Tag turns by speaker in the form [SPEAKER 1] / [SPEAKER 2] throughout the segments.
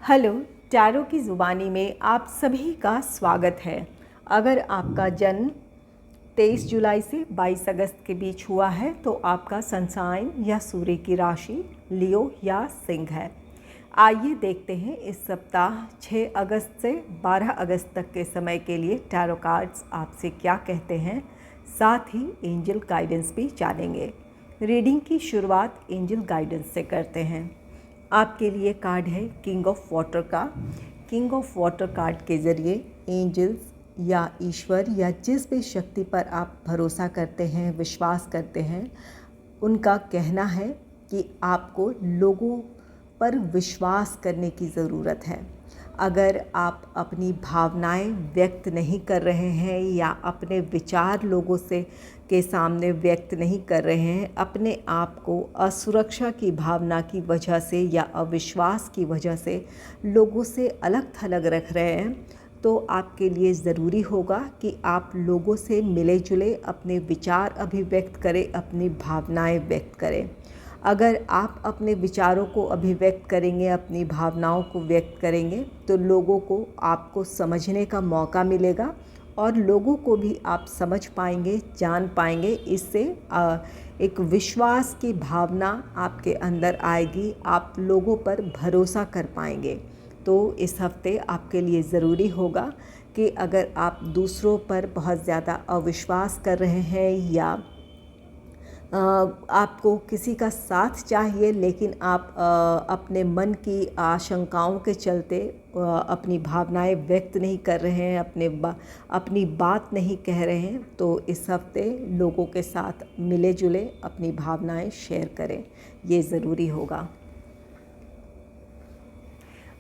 [SPEAKER 1] Hello, tarot की ज़ुबानी में आप सभी का स्वागत है। अगर आपका जन्म 23 जुलाई से 22 अगस्त के बीच हुआ है तो आपका सन साइन या सूर्य की राशि लियो या सिंह है। आइए देखते हैं इस सप्ताह 6 अगस्त से 12 अगस्त तक के समय के लिए टैरो कार्ड्स आपसे क्या कहते हैं। साथ ही एंजल गाइडेंस भी जानेंगे। रीडिंग की शुरुआत एंजल गाइडेंस से करते हैं। आपके लिए कार्ड है किंग ऑफ वाटर का। किंग ऑफ वाटर कार्ड के ज़रिए एंजल्स या ईश्वर या जिस भी शक्ति पर आप भरोसा करते हैं, विश्वास करते हैं, उनका कहना है कि आपको लोगों पर विश्वास करने की ज़रूरत है। अगर आप अपनी भावनाएं व्यक्त नहीं कर रहे हैं या अपने विचार लोगों से के सामने व्यक्त नहीं कर रहे हैं, अपने आप को असुरक्षा की भावना की वजह से या अविश्वास की वजह से लोगों से अलग थलग रख रहे हैं, तो आपके लिए ज़रूरी होगा कि आप लोगों से मिले जुले अपने विचार अभिव्यक्त करें, अपनी भावनाएं व्यक्त करें। अगर आप अपने विचारों को अभिव्यक्त करेंगे, अपनी भावनाओं को व्यक्त करेंगे, तो लोगों को आपको समझने का मौका मिलेगा और लोगों को भी आप समझ पाएंगे, जान पाएंगे। इससे एक विश्वास की भावना आपके अंदर आएगी, आप लोगों पर भरोसा कर पाएंगे। तो इस हफ्ते आपके लिए ज़रूरी होगा कि अगर आप दूसरों पर बहुत ज़्यादा अविश्वास कर रहे हैं या आपको किसी का साथ चाहिए लेकिन आप अपने मन की आशंकाओं के चलते अपनी भावनाएं व्यक्त नहीं कर रहे हैं, अपनी बात नहीं कह रहे हैं, तो इस हफ्ते लोगों के साथ मिले जुले अपनी भावनाएं शेयर करें, ये ज़रूरी होगा।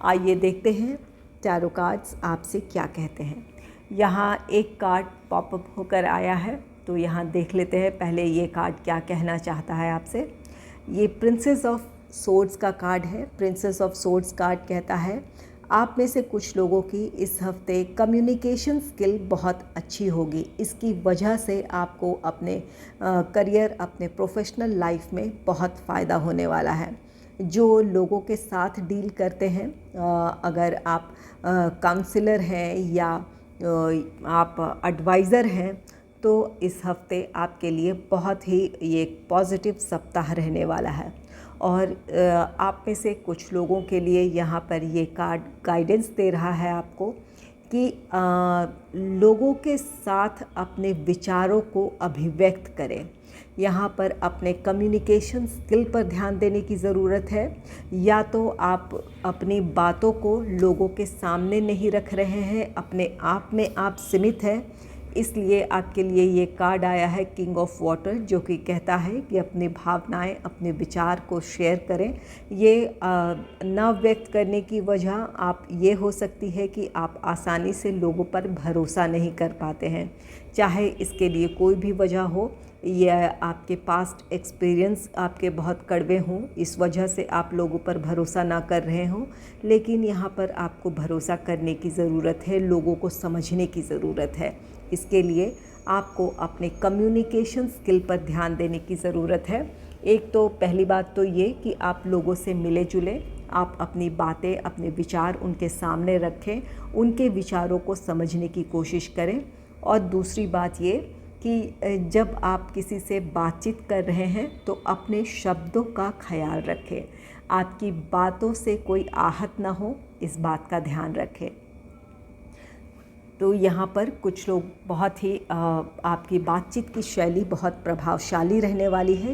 [SPEAKER 1] आइए देखते हैं टैरो कार्ड्स आपसे क्या कहते हैं। यहाँ एक कार्ड पॉपअप होकर आया है, तो यहाँ देख लेते हैं पहले ये कार्ड क्या कहना चाहता है आपसे। ये प्रिंसेस ऑफ सोर्ड्स का कार्ड है। प्रिंसेस ऑफ सोर्ड्स कार्ड कहता है आप में से कुछ लोगों की इस हफ्ते कम्युनिकेशन स्किल बहुत अच्छी होगी। इसकी वजह से आपको अपने करियर, अपने प्रोफेशनल लाइफ में बहुत फ़ायदा होने वाला है। जो लोगों के साथ डील करते हैं, अगर आप काउंसलर हैं या आप एडवाइज़र हैं, तो इस हफ्ते आपके लिए बहुत ही ये पॉजिटिव सप्ताह रहने वाला है। और आप में से कुछ लोगों के लिए यहाँ पर ये कार्ड गाइडेंस दे रहा है आपको कि लोगों के साथ अपने विचारों को अभिव्यक्त करें। यहाँ पर अपने कम्युनिकेशन स्किल पर ध्यान देने की ज़रूरत है। या तो आप अपनी बातों को लोगों के सामने नहीं रख रहे हैं, अपने आप में आप सीमित हैं, इसलिए आपके लिए ये कार्ड आया है किंग ऑफ वाटर, जो कि कहता है कि अपनी भावनाएं, अपने विचार को शेयर करें। ये ना व्यक्त करने की वजह आप ये हो सकती है कि आप आसानी से लोगों पर भरोसा नहीं कर पाते हैं, चाहे इसके लिए कोई भी वजह हो या आपके पास्ट एक्सपीरियंस आपके बहुत कड़वे हों, इस वजह से आप लोगों पर भरोसा ना कर रहे हों। लेकिन यहाँ पर आपको भरोसा करने की ज़रूरत है, लोगों को समझने की ज़रूरत है। इसके लिए आपको अपने कम्युनिकेशन स्किल पर ध्यान देने की ज़रूरत है। एक तो पहली बात तो ये कि आप लोगों से मिले जुले, आप अपनी बातें, अपने विचार उनके सामने रखें, उनके विचारों को समझने की कोशिश करें। और दूसरी बात ये कि जब आप किसी से बातचीत कर रहे हैं तो अपने शब्दों का ख्याल रखें, आपकी बातों से कोई आहत ना हो, इस बात का ध्यान रखें। तो यहाँ पर कुछ लोग बहुत ही आपकी बातचीत की शैली बहुत प्रभावशाली रहने वाली है,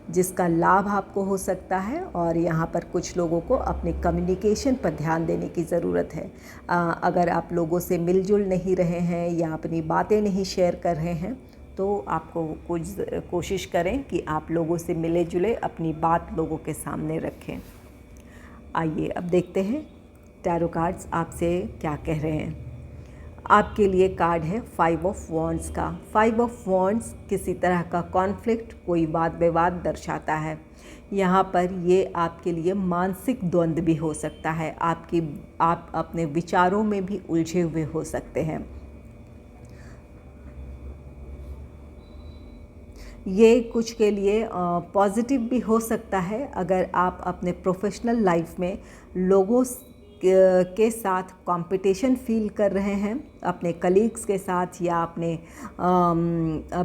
[SPEAKER 1] जिसका लाभ आपको हो सकता है। और यहाँ पर कुछ लोगों को अपने कम्युनिकेशन पर ध्यान देने की ज़रूरत है। अगर आप लोगों से मिलजुल नहीं रहे हैं या अपनी बातें नहीं शेयर कर रहे हैं, तो आपको कुछ कोशिश करें कि आप लोगों से मिले जुले अपनी बात लोगों के सामने रखें। आइए अब देखते हैं टैरो कार्ड्स आपसे क्या कह रहे हैं। आपके लिए कार्ड है 5 ऑफ वॉन्ड्स का। 5 ऑफ वॉन्ड्स किसी तरह का कॉन्फ्लिक्ट, कोई वाद विवाद दर्शाता है। यहाँ पर ये आपके लिए मानसिक द्वंद्व भी हो सकता है, आप अपने विचारों में भी उलझे हुए हो सकते हैं। ये कुछ के लिए पॉजिटिव भी हो सकता है अगर आप अपने प्रोफेशनल लाइफ में लोगों के साथ कंपटीशन फील कर रहे हैं, अपने कलीग्स के साथ या अपने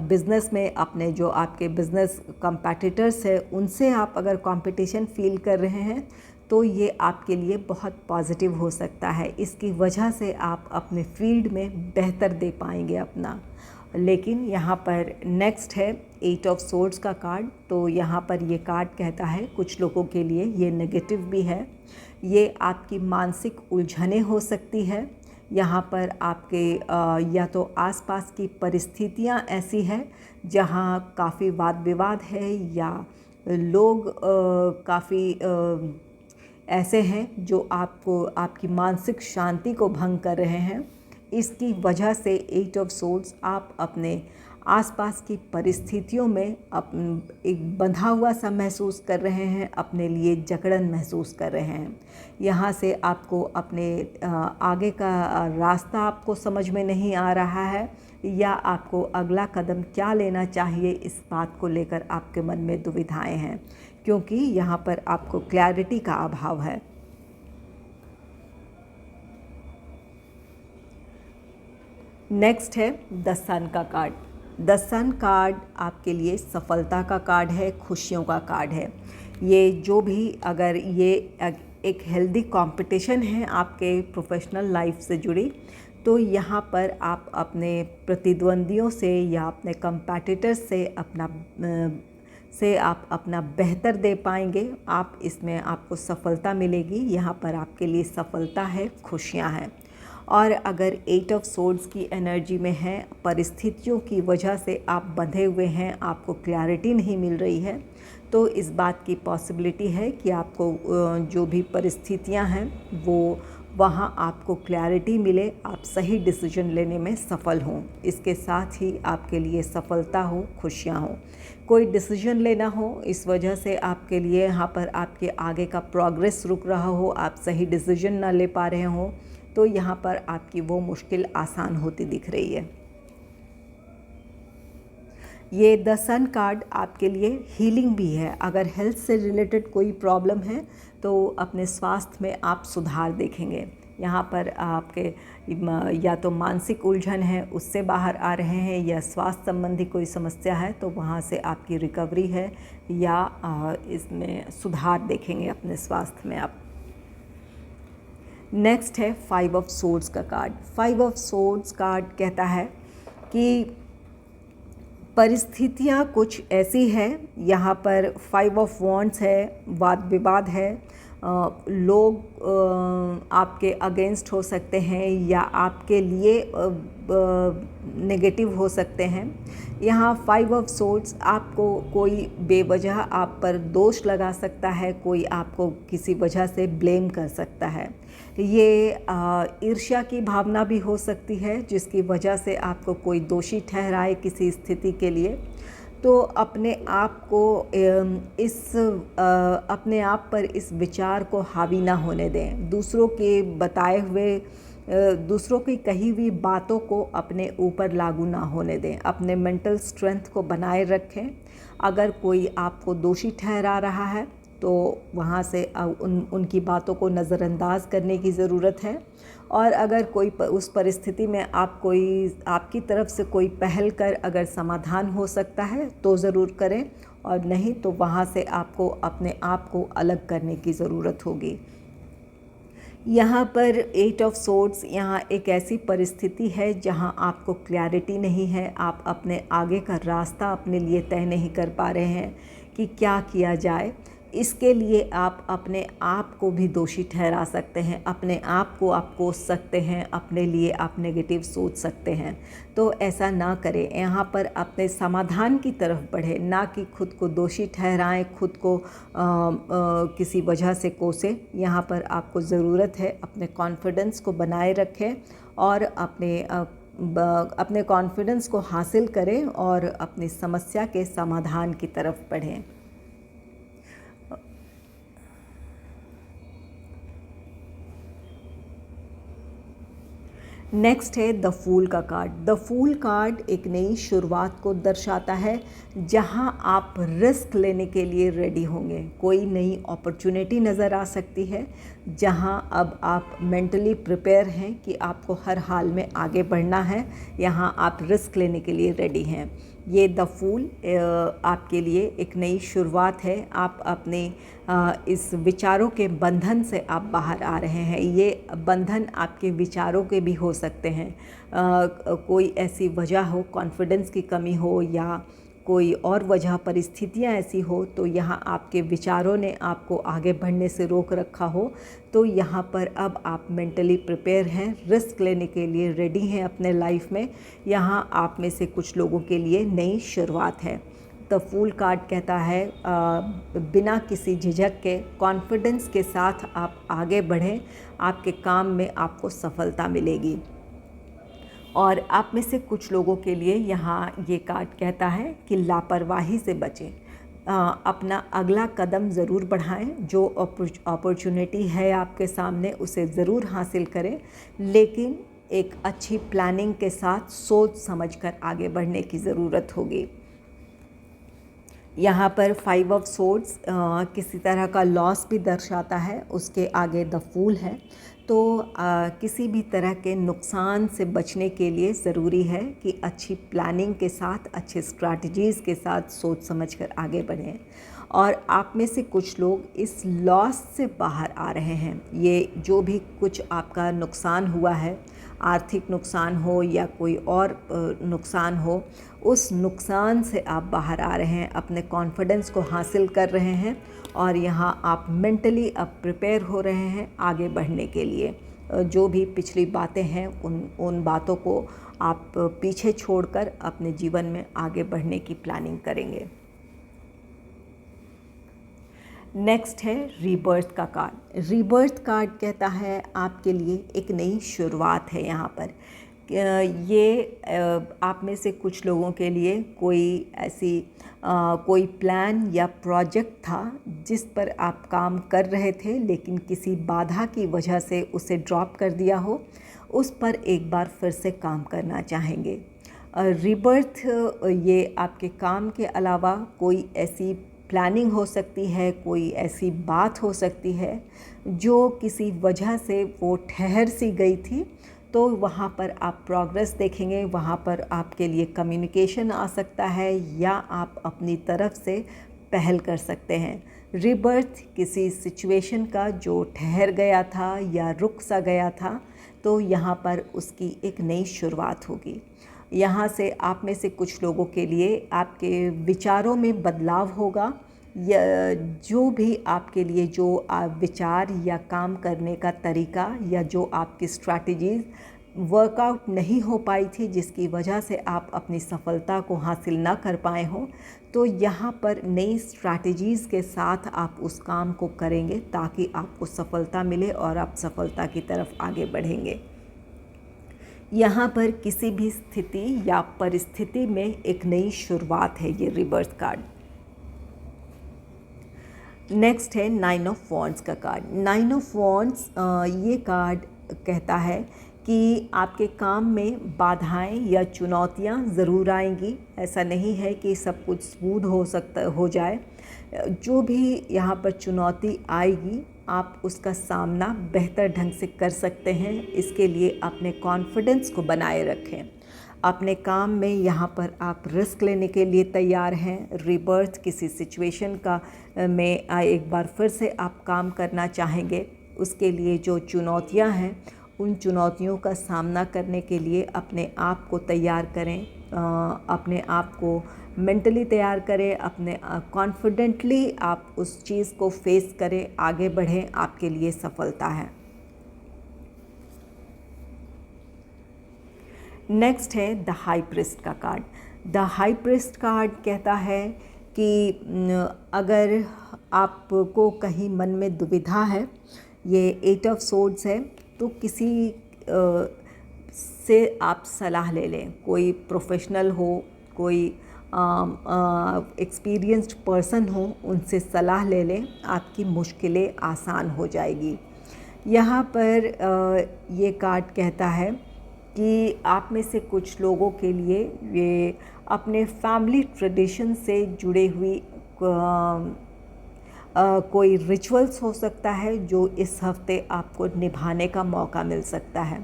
[SPEAKER 1] बिज़नेस में अपने जो आपके बिज़नेस कंपटीटर्स हैं उनसे आप अगर कंपटीशन फील कर रहे हैं तो ये आपके लिए बहुत पॉजिटिव हो सकता है। इसकी वजह से आप अपने फील्ड में बेहतर दे पाएंगे अपना। लेकिन यहाँ पर नेक्स्ट है 8 ऑफ सोर्ड्स का कार्ड। तो यहाँ पर ये कार्ड कहता है कुछ लोगों के लिए ये नेगेटिव भी है, ये आपकी मानसिक उलझनें हो सकती है। यहाँ पर आपके या तो आसपास की परिस्थितियाँ ऐसी हैं जहाँ काफ़ी वाद विवाद है या लोग काफ़ी ऐसे हैं जो आपको आपकी मानसिक शांति को भंग कर रहे हैं। इसकी वजह से 8 ऑफ सोर्ड्स आप अपने आसपास की परिस्थितियों में एक बंधा हुआ सा महसूस कर रहे हैं, अपने लिए जकड़न महसूस कर रहे हैं। यहाँ से आपको अपने आगे का रास्ता आपको समझ में नहीं आ रहा है या आपको अगला कदम क्या लेना चाहिए, इस बात को लेकर आपके मन में दुविधाएं हैं, क्योंकि यहाँ पर आपको क्लैरिटी का अभाव है। नेक्स्ट है द सन का कार्ड। द सन कार्ड आपके लिए सफलता का कार्ड है, खुशियों का कार्ड है। ये जो भी अगर ये एक हेल्दी कंपटीशन है आपके प्रोफेशनल लाइफ से जुड़ी, तो यहाँ पर आप अपने प्रतिद्वंदियों से या अपने कंपटीटर्स से आप अपना बेहतर दे पाएंगे। आप इसमें आपको सफलता मिलेगी। यहाँ पर आपके लिए सफलता है, खुशियाँ हैं। और अगर 8 ऑफ सोर्ड्स की एनर्जी में है, परिस्थितियों की वजह से आप बंधे हुए हैं, आपको क्लैरिटी नहीं मिल रही है, तो इस बात की पॉसिबिलिटी है कि आपको जो भी परिस्थितियां हैं वो वहाँ आपको क्लैरिटी मिले, आप सही डिसीजन लेने में सफल हों। इसके साथ ही आपके लिए सफलता हो, खुशियाँ हों। कोई डिसीजन लेना हो, इस वजह से आपके लिए यहाँ पर आपके आगे का प्रोग्रेस रुक रहा हो, आप सही डिसीजन ना ले पा रहे हों, तो यहाँ पर आपकी वो मुश्किल आसान होती दिख रही है। ये द सन कार्ड आपके लिए हीलिंग भी है। अगर हेल्थ से रिलेटेड कोई प्रॉब्लम है तो अपने स्वास्थ्य में आप सुधार देखेंगे। यहाँ पर आपके या तो मानसिक उलझन है उससे बाहर आ रहे हैं, या स्वास्थ्य संबंधी कोई समस्या है तो वहाँ से आपकी रिकवरी है, या इसमें सुधार देखेंगे अपने स्वास्थ्य में आप। नेक्स्ट है 5 ऑफ सोर्ड्स का कार्ड। 5 ऑफ सोर्ड्स कार्ड कहता है कि परिस्थितियाँ कुछ ऐसी हैं, यहाँ पर 5 ऑफ वॉन्ड्स है, वाद विवाद है, लोग आपके अगेंस्ट हो सकते हैं या आपके लिए नेगेटिव हो सकते हैं। यहाँ 5 ऑफ सोर्ड्स आपको कोई बेवजह आप पर दोष लगा सकता है, कोई आपको किसी वजह से ब्लेम कर सकता है। ये ईर्ष्या की भावना भी हो सकती है जिसकी वजह से आपको कोई दोषी ठहराए किसी स्थिति के लिए। तो अपने आप को अपने आप पर इस विचार को हावी ना होने दें। दूसरों के बताए हुए दूसरों की कही हुई बातों को अपने ऊपर लागू ना होने दें। अपने मेंटल स्ट्रेंथ को बनाए रखें। अगर कोई आपको दोषी ठहरा रहा है तो वहाँ से उनकी बातों को नज़रअंदाज करने की ज़रूरत है। और अगर कोई उस परिस्थिति में आपकी तरफ से कोई पहल कर अगर समाधान हो सकता है तो ज़रूर करें, और नहीं तो वहाँ से आपको अपने आप को अलग करने की ज़रूरत होगी। यहाँ पर 8 ऑफ सोर्ड्स यहाँ एक ऐसी परिस्थिति है जहाँ आपको क्लैरिटी नहीं है, आप अपने आगे का रास्ता अपने लिए तय नहीं कर पा रहे हैं कि क्या किया जाए। इसके लिए आप अपने आप को भी दोषी ठहरा सकते हैं, अपने आप को आप कोस सकते हैं, अपने लिए आप नेगेटिव सोच सकते हैं। तो ऐसा ना करें, यहाँ पर अपने समाधान की तरफ बढ़ें, ना कि खुद को दोषी ठहराएं, खुद को किसी वजह से कोसें। यहाँ पर आपको ज़रूरत है अपने कॉन्फिडेंस को बनाए रखें और अपने कॉन्फिडेंस को हासिल करें और अपनी समस्या के समाधान की तरफ बढ़ें। नेक्स्ट है द फूल का कार्ड। द फूल कार्ड एक नई शुरुआत को दर्शाता है, जहां आप रिस्क लेने के लिए रेडी होंगे। कोई नई अपॉर्चुनिटी नज़र आ सकती है, जहां अब आप मेंटली प्रिपेयर हैं कि आपको हर हाल में आगे बढ़ना है। यहां आप रिस्क लेने के लिए रेडी हैं। ये द फूल आपके लिए एक नई शुरुआत है। आप अपने इस विचारों के बंधन से आप बाहर आ रहे हैं। ये बंधन आपके विचारों के भी हो सकते हैं। कोई ऐसी वजह हो, कॉन्फिडेंस की कमी हो या कोई और वजह, परिस्थितियाँ ऐसी हो, तो यहाँ आपके विचारों ने आपको आगे बढ़ने से रोक रखा हो, तो यहाँ पर अब आप मेंटली प्रिपेयर हैं, रिस्क लेने के लिए रेडी हैं अपने लाइफ में। यहाँ आप में से कुछ लोगों के लिए नई शुरुआत है। द फूल कार्ड कहता है बिना किसी झिझक के, कॉन्फिडेंस के साथ आप आगे बढ़ें, आपके काम में आपको सफलता मिलेगी। और आप में से कुछ लोगों के लिए यहाँ ये कार्ड कहता है कि लापरवाही से बचें। अपना अगला कदम ज़रूर बढ़ाएं। जो अपॉर्चुनिटी है आपके सामने उसे ज़रूर हासिल करें, लेकिन एक अच्छी प्लानिंग के साथ सोच समझकर आगे बढ़ने की ज़रूरत होगी। यहाँ पर 5 ऑफ सोर्ड्स किसी तरह का लॉस भी दर्शाता है। उसके आगे द फूल है। तो किसी भी तरह के नुकसान से बचने के लिए ज़रूरी है कि अच्छी प्लानिंग के साथ, अच्छे स्ट्रैटेजीज़ के साथ सोच समझकर आगे बढ़ें। और आप में से कुछ लोग इस लॉस से बाहर आ रहे हैं। ये जो भी कुछ आपका नुकसान हुआ है, आर्थिक नुकसान हो या कोई और नुकसान हो, उस नुकसान से आप बाहर आ रहे हैं, अपने कॉन्फिडेंस को हासिल कर रहे हैं और यहाँ आप मेंटली अब प्रिपेयर हो रहे हैं आगे बढ़ने के लिए। जो भी पिछली बातें हैं उन बातों को आप पीछे छोड़कर अपने जीवन में आगे बढ़ने की प्लानिंग करेंगे। नेक्स्ट है रीबर्थ का कार्ड। रीबर्थ कार्ड कहता है आपके लिए एक नई शुरुआत है। यहाँ पर ये आप में से कुछ लोगों के लिए कोई ऐसी कोई प्लान या प्रोजेक्ट था जिस पर आप काम कर रहे थे, लेकिन किसी बाधा की वजह से उसे ड्रॉप कर दिया हो, उस पर एक बार फिर से काम करना चाहेंगे। रीबर्थ ये आपके काम के अलावा कोई ऐसी प्लानिंग हो सकती है, कोई ऐसी बात हो सकती है जो किसी वजह से वो ठहर सी गई थी, तो वहाँ पर आप प्रोग्रेस देखेंगे। वहाँ पर आपके लिए कम्युनिकेशन आ सकता है या आप अपनी तरफ से पहल कर सकते हैं। रीबर्थ किसी सिचुएशन का जो ठहर गया था या रुक सा गया था, तो यहाँ पर उसकी एक नई शुरुआत होगी। यहाँ से आप में से कुछ लोगों के लिए आपके विचारों में बदलाव होगा, या जो भी आपके लिए जो विचार या काम करने का तरीका या जो आपकी स्ट्रैटेजीज़ वर्कआउट नहीं हो पाई थी, जिसकी वजह से आप अपनी सफलता को हासिल ना कर पाए हों, तो यहाँ पर नई स्ट्रैटेजीज़ के साथ आप उस काम को करेंगे ताकि आपको सफलता मिले और आप सफलता की तरफ आगे बढ़ेंगे। यहाँ पर किसी भी स्थिति या परिस्थिति में एक नई शुरुआत है ये रिबर्थ कार्ड। नेक्स्ट है 9 ऑफ वॉन्ड्स का कार्ड। 9 ऑफ वॉन्ड्स ये कार्ड कहता है कि आपके काम में बाधाएं या चुनौतियां ज़रूर आएंगी। ऐसा नहीं है कि सब कुछ स्मूथ हो जाए। जो भी यहाँ पर चुनौती आएगी, आप उसका सामना बेहतर ढंग से कर सकते हैं। इसके लिए अपने कॉन्फिडेंस को बनाए रखें। अपने काम में यहाँ पर आप रिस्क लेने के लिए तैयार हैं। रिबर्थ किसी सिचुएशन का में एक बार फिर से आप काम करना चाहेंगे। उसके लिए जो चुनौतियाँ हैं, उन चुनौतियों का सामना करने के लिए अपने आप को तैयार करें, अपने आप को मेंटली तैयार करें, अपने कॉन्फिडेंटली आप उस चीज़ को फेस करें, आगे बढ़ें, आपके लिए सफलता है। नेक्स्ट है द हाई प्रीस्ट का card. The high priest card कहता है कि अगर आपको कहीं मन में दुविधा है, ये 8 ऑफ सोर्ड्स है, तो किसी से आप सलाह ले लें। कोई प्रोफेशनल हो, कोई एक्सपीरियंस्ड पर्सन हो, उनसे सलाह ले लें, आपकी मुश्किलें आसान हो जाएगी। यहाँ पर ये कार्ड कहता है कि आप में से कुछ लोगों के लिए ये अपने फैमिली ट्रेडिशन से जुड़े हुई कोई रिचुअल्स हो सकता है जो इस हफ्ते आपको निभाने का मौका मिल सकता है।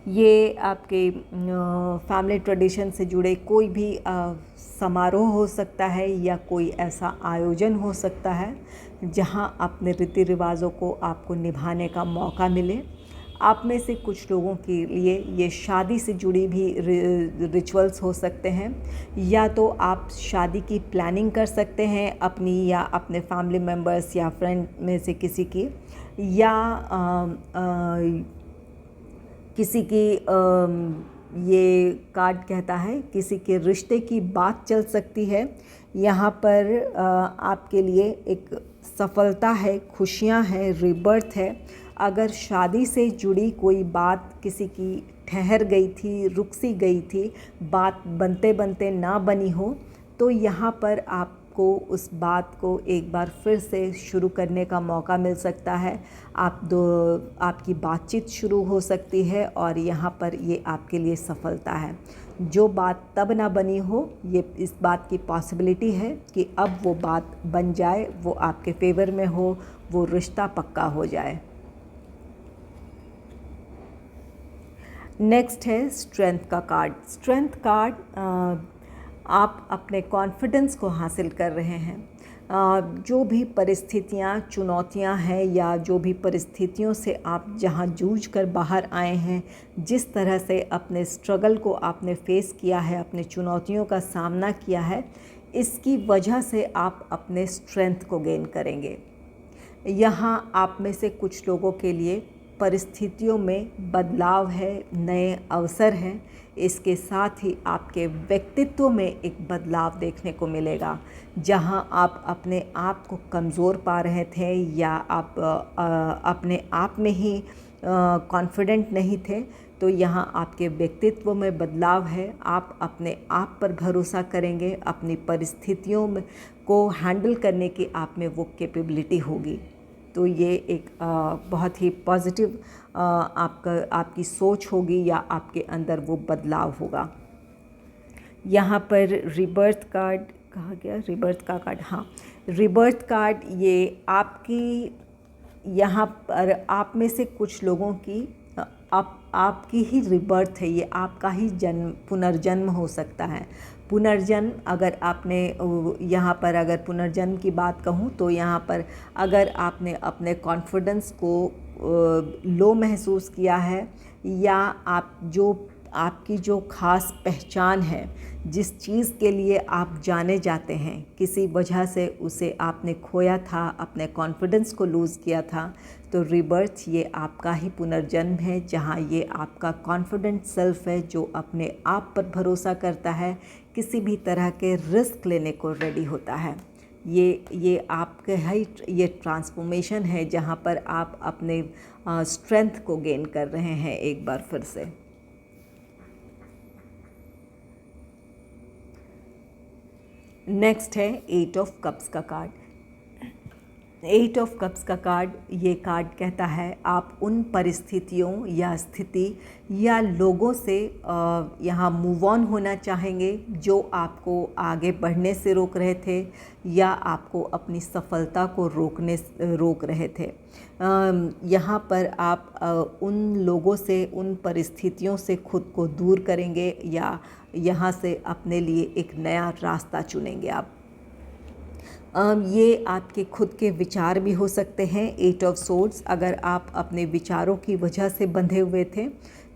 [SPEAKER 1] ये आपके फैमिली ट्रेडिशन से जुड़े कोई भी समारोह हो सकता है या कोई ऐसा आयोजन हो सकता है जहां अपने रीति रिवाज़ों को आपको निभाने का मौका मिले। आप में से कुछ लोगों के लिए ये शादी से जुड़ी भी रिचुअल्स हो सकते हैं, या तो आप शादी की प्लानिंग कर सकते हैं अपनी या अपने फैमिली मेम्बर्स या फ्रेंड में से किसी की, या किसी की ये कार्ड कहता है किसी के रिश्ते की बात चल सकती है। यहाँ पर आपके लिए एक सफलता है, खुशियाँ हैं, रीबर्थ है। अगर शादी से जुड़ी कोई बात किसी की ठहर गई थी, रुक सी गई थी, बात बनते बनते ना बनी हो, तो यहाँ पर आपको उस बात को एक बार फिर से शुरू करने का मौका मिल सकता है। आपकी बातचीत शुरू हो सकती है और यहाँ पर ये आपके लिए सफलता है। जो बात तब ना बनी हो, ये इस बात की पॉसिबिलिटी है कि अब वो बात बन जाए, वो आपके फेवर में हो, वो रिश्ता पक्का हो जाए। नेक्स्ट है स्ट्रेंथ का कार्ड। स्ट्रेंथ कार्ड, आप अपने कॉन्फिडेंस को हासिल कर रहे हैं। जो भी परिस्थितियाँ, चुनौतियाँ हैं या जो भी परिस्थितियों से आप जहाँ जूझ कर बाहर आए हैं, जिस तरह से अपने स्ट्रगल को आपने फेस किया है, अपने चुनौतियों का सामना किया है, इसकी वजह से आप अपने स्ट्रेंथ को गेन करेंगे। यहाँ आप में से कुछ लोगों के लिए परिस्थितियों में बदलाव है, नए अवसर हैं। इसके साथ ही आपके व्यक्तित्व में एक बदलाव देखने को मिलेगा। जहां आप अपने आप को कमज़ोर पा रहे थे या आप अपने आप में ही कॉन्फिडेंट नहीं थे, तो यहां आपके व्यक्तित्व में बदलाव है। आप अपने आप पर भरोसा करेंगे, अपनी परिस्थितियों में को हैंडल करने की आप में वो कैपेबिलिटी होगी। तो ये एक बहुत ही पॉजिटिव आपकी सोच होगी या आपके अंदर वो बदलाव होगा। यहाँ पर रिबर्थ कार्ड कहा गया, रिबर्थ का कार्ड, हाँ, रिबर्थ कार्ड ये आपकी, यहाँ पर आप में से कुछ लोगों की आपकी ही रिबर्थ है, ये आपका ही पुनर्जन्म हो सकता है। पुनर्जन्म, अगर आपने यहाँ पर अगर पुनर्जन्म की बात कहूँ तो यहाँ पर अगर आपने अपने कॉन्फिडेंस को लो महसूस किया है, या आपकी जो ख़ास पहचान है, जिस चीज़ के लिए आप जाने जाते हैं, किसी वजह से उसे आपने खोया था, अपने कॉन्फिडेंस को लूज़ किया था, तो रिबर्थ ये आपका ही पुनर्जन्म है, जहाँ ये आपका कॉन्फिडेंट सेल्फ है जो अपने आप पर भरोसा करता है, किसी भी तरह के रिस्क लेने को रेडी होता है। ये आपके ही ये ट्रांसफॉर्मेशन है जहाँ पर आप अपने स्ट्रेंथ को गेन कर रहे हैं एक बार फिर से। नेक्स्ट है 8 ऑफ कप्स का कार्ड। 8 ऑफ कप्स का कार्ड, ये कार्ड कहता है आप उन परिस्थितियों या स्थिति या लोगों से यहाँ मूव ऑन होना चाहेंगे जो आपको आगे बढ़ने से रोक रहे थे या आपको अपनी सफलता को रोक रहे थे। यहाँ पर आप उन लोगों से, उन परिस्थितियों से खुद को दूर करेंगे या यहाँ से अपने लिए एक नया रास्ता चुनेंगे आप। ये आपके खुद के विचार भी हो सकते हैं। 8 ऑफ सोर्ड्स, अगर आप अपने विचारों की वजह से बंधे हुए थे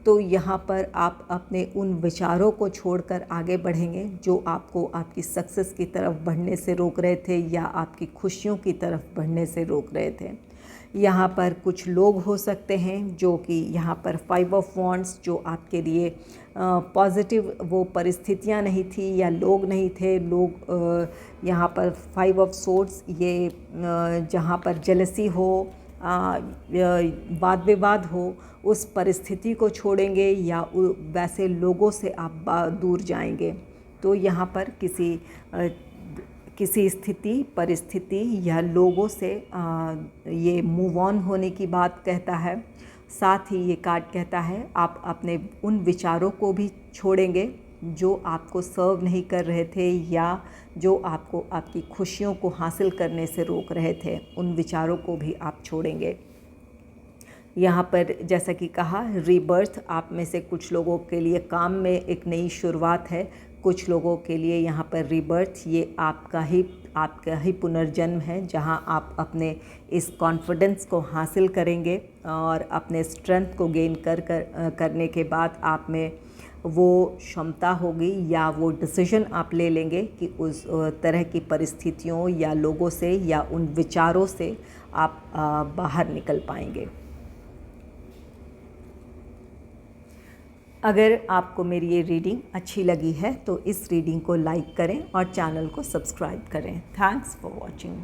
[SPEAKER 1] तो यहाँ पर आप अपने उन विचारों को छोड़कर आगे बढ़ेंगे जो आपको आपकी सक्सेस की तरफ बढ़ने से रोक रहे थे या आपकी खुशियों की तरफ बढ़ने से रोक रहे थे। यहाँ पर कुछ लोग हो सकते हैं जो कि यहाँ पर 5 ऑफ वॉन्ड्स, जो आपके लिए पॉजिटिव वो परिस्थितियाँ नहीं थी या लोग नहीं थे। लोग यहाँ पर 5 ऑफ सोर्ड्स, ये जहाँ पर जेलसी हो, वाद विवाद हो, उस परिस्थिति को छोड़ेंगे या वैसे लोगों से आप दूर जाएंगे। तो यहाँ पर किसी स्थिति, परिस्थिति या लोगों से ये मूव ऑन होने की बात कहता है। साथ ही ये कार्ड कहता है आप अपने उन विचारों को भी छोड़ेंगे जो आपको सर्व नहीं कर रहे थे या जो आपको आपकी खुशियों को हासिल करने से रोक रहे थे, उन विचारों को भी आप छोड़ेंगे। यहाँ पर जैसा कि कहा, रीबर्थ आप में से कुछ लोगों के लिए काम में एक नई शुरुआत है, कुछ लोगों के लिए यहाँ पर रीबर्थ ये आपका ही पुनर्जन्म है, जहाँ आप अपने इस कॉन्फिडेंस को हासिल करेंगे और अपने स्ट्रेंथ को गेन करने के बाद आप में वो क्षमता होगी या वो डिसीजन आप ले लेंगे कि उस तरह की परिस्थितियों या लोगों से या उन विचारों से आप बाहर निकल पाएंगे। अगर आपको मेरी ये रीडिंग अच्छी लगी है तो इस रीडिंग को लाइक करें और चैनल को सब्सक्राइब करें। Thanks for watching.